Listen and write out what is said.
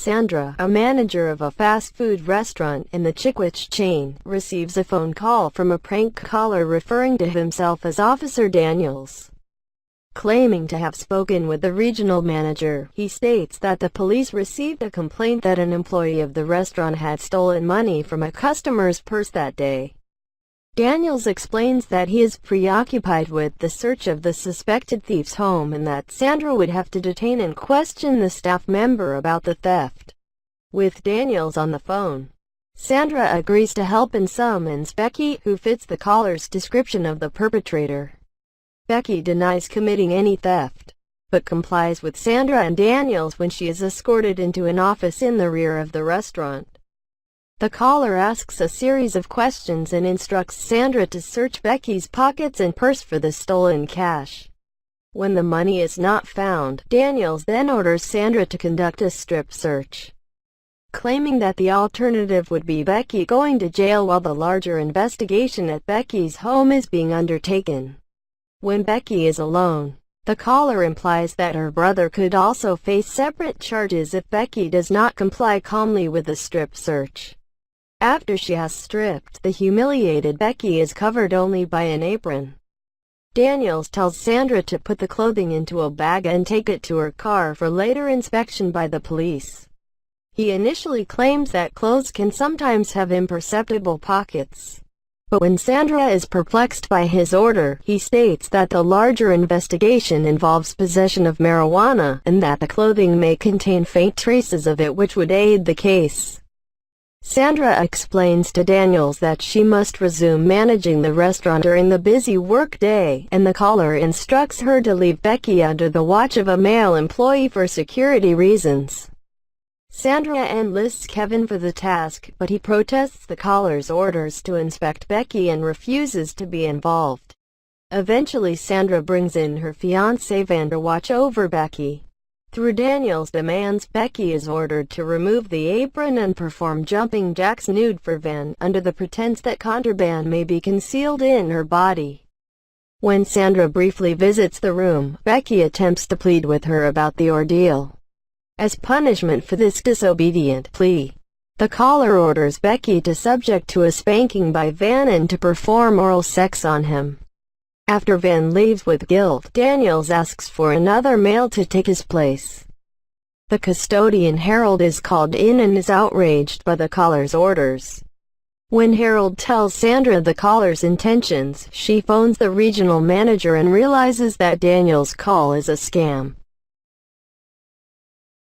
Sandra, a manager of a fast food restaurant in the Chickwich chain, receives a phone call from a prank caller referring to himself as Officer Daniels. Claiming to have spoken with the regional manager, he states that the police received a complaint that an employee of the restaurant had stolen money from a customer's purse that day. Daniels explains that he is preoccupied with the search of the suspected thief's home and that Sandra would have to detain and question the staff member about the theft. With Daniels on the phone, Sandra agrees to help and summons Becky, who fits the caller's description of the perpetrator. Becky denies committing any theft, but complies with Sandra and Daniels when she is escorted into an office in the rear of the restaurant. The caller asks a series of questions and instructs Sandra to search Becky's pockets and purse for the stolen cash. When the money is not found, Daniels then orders Sandra to conduct a strip search, claiming that the alternative would be Becky going to jail while the larger investigation at Becky's home is being undertaken. When Becky is alone, the caller implies that her brother could also face separate charges if Becky does not comply calmly with the strip search. After she has stripped, the humiliated Becky is covered only by an apron. Daniels tells Sandra to put the clothing into a bag and take it to her car for later inspection by the police. He initially claims that clothes can sometimes have imperceptible pockets, but when Sandra is perplexed by his order, he states that the larger investigation involves possession of marijuana and that the clothing may contain faint traces of it which would aid the case. Sandra explains to Daniels that she must resume managing the restaurant during the busy workday, and the caller instructs her to leave Becky under the watch of a male employee for security reasons. Sandra enlists Kevin for the task, but he protests the caller's orders to inspect Becky and refuses to be involved. Eventually, Sandra brings in her fiancé Van to watch over Becky. Through Daniels' demands, Becky is ordered to remove the apron and perform jumping jacks nude for Van, under the pretense that contraband may be concealed in her body. When Sandra briefly visits the room, Becky attempts to plead with her about the ordeal. As punishment for this disobedient plea, the caller orders Becky to subject to a spanking by Van and to perform oral sex on him. After Van leaves with guilt, Daniels asks for another male to take his place. The custodian Harold is called in and is outraged by the caller's orders. When Harold tells Sandra the caller's intentions, she phones the regional manager and realizes that Daniels' call is a scam.